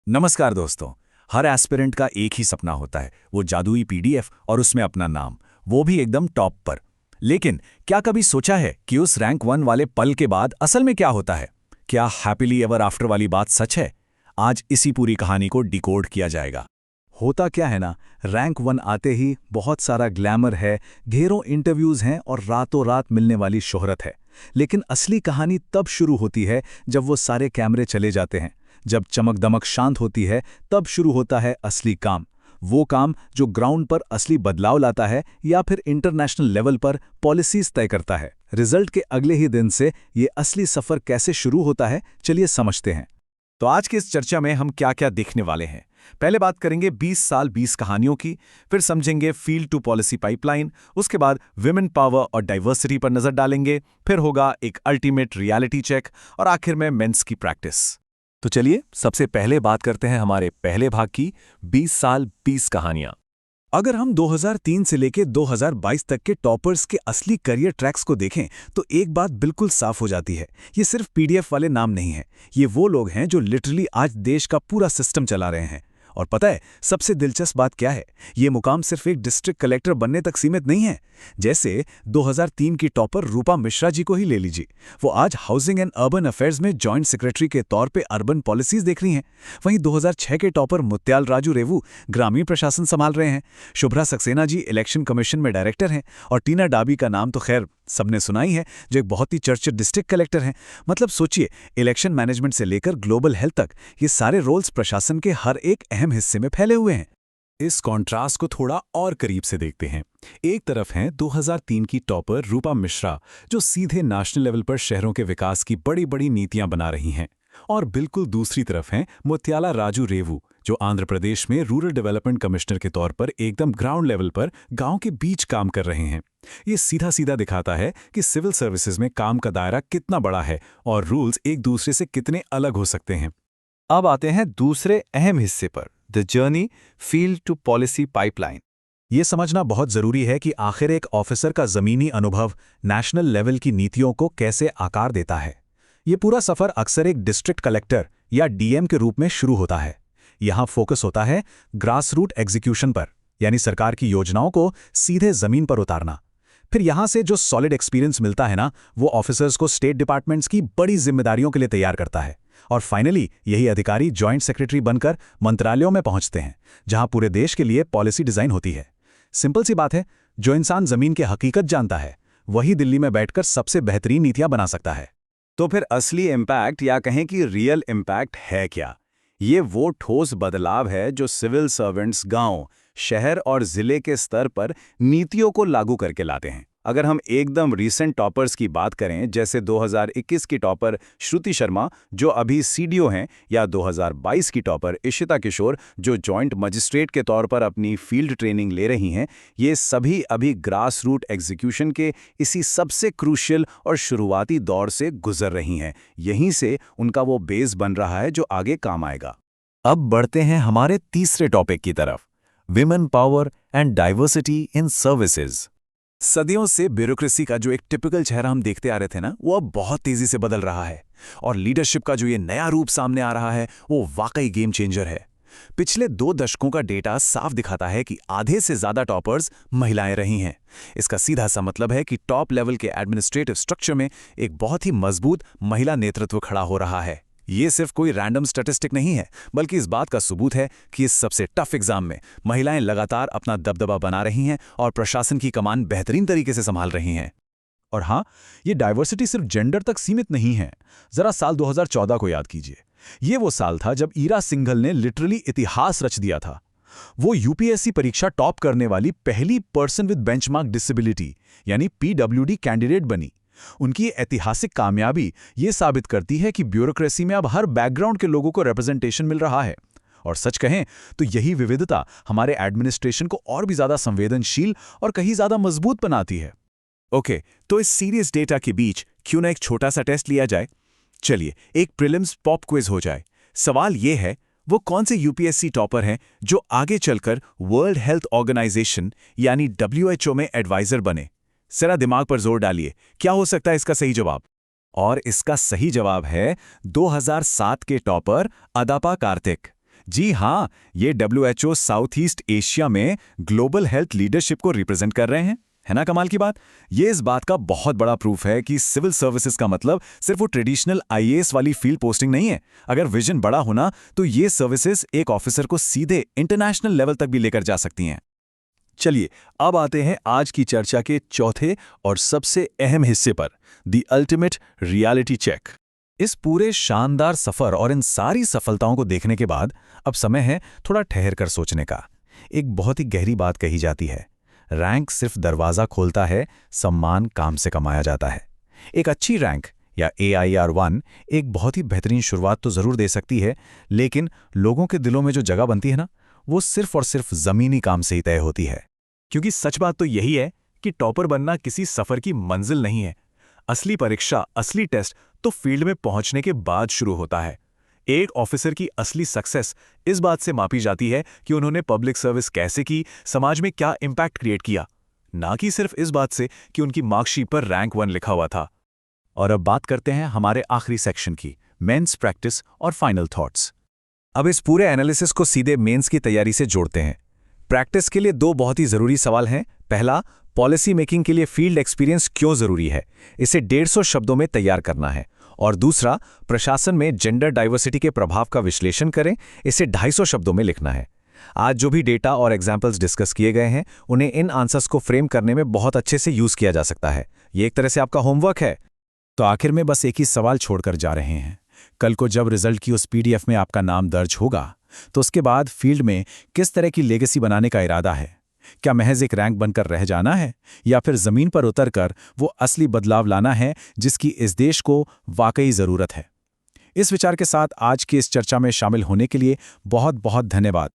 नमस्कार दोस्तों। हर एस्पिरेंट का एक ही सपना होता है, वो जादुई पीडीएफ और उसमें अपना नाम, वो भी एकदम टॉप पर। लेकिन क्या कभी सोचा है कि उस रैंक 1 वाले पल के बाद असल में क्या होता है? क्या हैप्पीली एवर आफ्टर वाली बात सच है? आज इसी पूरी कहानी को डिकोड किया जाएगा। होता क्या है ना, रैंक 1 आते ही बहुत सारा ग्लैमर है, ढेरों इंटरव्यूज हैं और रातों रात मिलने वाली शोहरत है। लेकिन असली कहानी तब शुरू होती है जब वो सारे कैमरे चले जाते हैं, जब चमक दमक शांत होती है। तब शुरू होता है असली काम। वो काम जो ग्राउंड पर असली बदलाव लाता है या फिर इंटरनेशनल लेवल पर पॉलिसीज तय करता है। रिजल्ट के अगले ही दिन से ये असली सफर कैसे शुरू होता है, चलिए समझते हैं। तो आज की इस चर्चा में हम क्या क्या देखने वाले हैं। पहले बात करेंगे 20 साल 20 कहानियों की, फिर समझेंगे फील्ड टू पॉलिसी पाइपलाइन, उसके बाद विमेन पावर और डाइवर्सिटी पर नजर डालेंगे, फिर होगा एक अल्टीमेट रियलिटी चेक और आखिर में मेंस की प्रैक्टिस। तो चलिए सबसे पहले बात करते हैं हमारे पहले भाग की, 20 साल 20 कहानियां। अगर हम 2003 से लेकर 2022 तक के टॉपर्स के असली करियर ट्रैक्स को देखें तो एक बात बिल्कुल साफ हो जाती है। ये सिर्फ पीडीएफ वाले नाम नहीं है, ये वो लोग हैं जो लिटरली आज देश का पूरा सिस्टम चला रहे हैं। और पता है सबसे दिलचस्प बात क्या है? ये मुकाम सिर्फ एक डिस्ट्रिक्ट कलेक्टर बनने तक सीमित नहीं है। जैसे 2003 की टॉपर रूपा मिश्रा जी को ही ले लीजिए। वो आज हाउसिंग एंड अर्बन अफेयर्स में जॉइंट सेक्रेटरी के तौर पे अर्बन पॉलिसीज देख रही हैं। वहीं 2006 के टॉपर मुत्याल राजू रेवू ग्रामीण प्रशासन संभाल रहे हैं। शुभ्रा सक्सेना जी इलेक्शन कमीशन में डायरेक्टर हैं। और टीना डाबी का नाम तो खैर सबने सुना ही है, जो एक बहुत ही चर्चित डिस्ट्रिक्ट कलेक्टर हैं। मतलब सोचिए, इलेक्शन मैनेजमेंट से लेकर ग्लोबल हेल्थ तक ये सारे रोल्स प्रशासन के हर एक अहम हिस्से में फैले हुए हैं। इस कॉन्ट्रास्ट को थोड़ा और करीब से देखते हैं। एक तरफ हैं 2003 की टॉपर रूपा मिश्रा, जो सीधे नेशनल लेवल पर शहरों के विकास की बड़ी बड़ी नीतियां बना रही हैं। और बिल्कुल दूसरी तरफ हैं मुत्याला राजू रेवू, जो आंध्र प्रदेश में रूरल डेवलपमेंट कमिश्नर के तौर पर एकदम ग्राउंड लेवल पर गांव के बीच काम कर रहे हैं। ये सीधा सीधा दिखाता है कि सिविल सर्विसेज में काम का दायरा कितना बड़ा है और रूल्स एक दूसरे से कितने अलग हो सकते हैं। अब आते हैं दूसरे अहम हिस्से पर, the journey field to policy pipeline. ये समझना बहुत जरूरी है कि आखिर एक ऑफिसर का जमीनी अनुभव नेशनल लेवल की नीतियों को कैसे आकार देता है। ये पूरा सफर अक्सर एक डिस्ट्रिक्ट कलेक्टर या डीएम के रूप में शुरू होता है। यहाँ फोकस होता है ग्रास रूट एग्जीक्यूशन पर, यानी सरकार की योजनाओं को सीधे जमीन पर उतारना। फिर यहाँ से जो सॉलिड एक्सपीरियंस मिलता है ना, वो ऑफिसर्स को स्टेट डिपार्टमेंट्स की बड़ी जिम्मेदारियों के लिए तैयार करता है। और फाइनली यही अधिकारी जॉइंट सेक्रेटरी बनकर मंत्रालयों में पहुंचते हैं, जहां पूरे देश के लिए पॉलिसी डिजाइन होती है। सिंपल सी बात है, जो इंसान जमीन की हकीकत जानता है वही दिल्ली में बैठकर सबसे बेहतरीन नीतियां बना सकता है। तो फिर असली इम्पैक्ट या कहें कि रियल इम्पैक्ट है क्या? ये वो ठोस बदलाव है जो सिविल सर्वेंट्स गांव, शहर और जिले के स्तर पर नीतियों को लागू करके लाते हैं। अगर हम एकदम रीसेंट टॉपर्स की बात करें, जैसे 2021 की टॉपर श्रुति शर्मा जो अभी सीडीओ हैं, या 2022 की टॉपर इशिता किशोर जो जॉइंट मजिस्ट्रेट के तौर पर अपनी फील्ड ट्रेनिंग ले रही हैं, ये सभी अभी ग्रास रूट एग्जीक्यूशन के इसी सबसे क्रूशियल और शुरुआती दौर से गुजर रही हैं। यहीं से उनका वो बेस बन रहा है जो आगे काम आएगा। अब बढ़ते हैं हमारे तीसरे टॉपिक की तरफ, women power and diversity in services. सदियों से ब्यूरोक्रेसी का जो एक टिपिकल चेहरा हम देखते आ रहे थे ना, वो अब बहुत तेजी से बदल रहा है। और लीडरशिप का जो ये नया रूप सामने आ रहा है, वो वाकई गेम चेंजर है। पिछले 2 दशकों का डेटा साफ दिखाता है कि आधे से ज्यादा टॉपर्स महिलाएं रही हैं। इसका सीधा सा मतलब है कि टॉप लेवल के एडमिनिस्ट्रेटिव स्ट्रक्चर में एक बहुत ही मजबूत महिला नेतृत्व खड़ा हो रहा है। ये सिर्फ कोई रैंडम स्टैटिस्टिक नहीं है, बल्कि इस बात का सबूत है कि इस सबसे टफ एग्जाम में महिलाएं लगातार अपना दबदबा बना रही हैं और प्रशासन की कमान बेहतरीन तरीके से संभाल रही हैं। और हाँ, ये डाइवर्सिटी सिर्फ जेंडर तक सीमित नहीं है। जरा साल 2014 को याद कीजिए। ये वो साल था जब ईरा सिंघल ने लिटरली इतिहास रच दिया था। वो यूपीएससी परीक्षा टॉप करने वाली पहली पर्सन विद बेंचमार्क डिसेबिलिटी यानी पीडब्ल्यूडी कैंडिडेट बनी। उनकी ऐतिहासिक कामयाबी ये साबित करती है कि ब्यूरोक्रेसी में अब हर बैकग्राउंड के लोगों को रिप्रेजेंटेशन मिल रहा है। और सच कहें तो यही विविधता हमारे एडमिनिस्ट्रेशन को और भी ज्यादा संवेदनशील और कहीं ज्यादा मजबूत बनाती है। ओके, तो इस सीरियस डेटा के बीच क्यों ना एक छोटा सा टेस्ट लिया जाए। चलिए एक प्रीलिम्स पॉप क्विज हो जाए। सवाल ये है, वो कौन से यूपीएससी टॉपर हैं जो आगे चलकर वर्ल्ड हेल्थ ऑर्गेनाइजेशन यानी WHO में एडवाइजर बने? जरा दिमाग पर जोर डालिए, क्या हो सकता है इसका सही जवाब? और इसका सही जवाब है 2007 के टॉपर अदापा कार्तिक, जी हाँ, ये WHO साउथ ईस्ट एशिया में ग्लोबल हेल्थ लीडरशिप को रिप्रेजेंट कर रहे हैं। है ना कमाल की बात? ये इस बात का बहुत बड़ा प्रूफ है कि सिविल सर्विसेज का मतलब सिर्फ वो ट्रेडिशनल IAS वाली फील्ड पोस्टिंग नहीं है। अगर विजन बड़ा होना तो ये सर्विसेज एक ऑफिसर को सीधे इंटरनेशनल लेवल तक भी लेकर जा सकती हैं। चलिए अब आते हैं आज की चर्चा के चौथे और सबसे अहम हिस्से पर, द अल्टीमेट रियलिटी चेक। इस पूरे शानदार सफर और इन सारी सफलताओं को देखने के बाद अब समय है थोड़ा ठहर कर सोचने का। एक बहुत ही गहरी बात कही जाती है, रैंक सिर्फ दरवाजा खोलता है, सम्मान काम से कमाया जाता है। एक अच्छी रैंक या AIR-1 एक बहुत ही बेहतरीन शुरुआत तो जरूर दे सकती है, लेकिन लोगों के दिलों में जो जगह बनती है ना, वो सिर्फ और सिर्फ जमीनी काम से ही तय होती है। क्योंकि सच बात तो यही है कि टॉपर बनना किसी सफर की मंजिल नहीं है। असली परीक्षा, असली टेस्ट तो फील्ड में पहुंचने के बाद शुरू होता है। एक ऑफिसर की असली सक्सेस इस बात से मापी जाती है कि उन्होंने पब्लिक सर्विस कैसे की, समाज में क्या इम्पैक्ट क्रिएट किया, ना कि सिर्फ इस बात से कि उनकी मार्कशीट पर रैंक 1 लिखा हुआ था। और अब बात करते हैं हमारे आखिरी सेक्शन की, मेंस प्रैक्टिस और फाइनल थॉट्स। अब इस पूरे एनालिसिस को सीधे मेंस की तैयारी से जोड़ते हैं। प्रैक्टिस के लिए दो बहुत ही जरूरी सवाल हैं। पहला, पॉलिसी मेकिंग के लिए फील्ड एक्सपीरियंस क्यों जरूरी है, इसे 150 शब्दों में तैयार करना है। और दूसरा, प्रशासन में जेंडर डाइवर्सिटी के प्रभाव का विश्लेषण करें, इसे 250 शब्दों में लिखना है। आज जो भी डेटा और एग्जाम्पल्स डिस्कस किए गए हैं, उन्हें इन आंसर्स को फ्रेम करने में बहुत अच्छे से यूज किया जा सकता है। ये एक तरह से आपका होमवर्क है। तो आखिर में बस एक ही सवाल छोड़कर जा रहे हैं, कल को जब रिजल्ट की उस PDF में आपका नाम दर्ज होगा, तो उसके बाद फील्ड में किस तरह की लेगेसी बनाने का इरादा है? क्या महज एक रैंक बनकर रह जाना है, या फिर जमीन पर उतरकर वो असली बदलाव लाना है जिसकी इस देश को वाकई जरूरत है? इस विचार के साथ आज की इस चर्चा में शामिल होने के लिए बहुत बहुत धन्यवाद।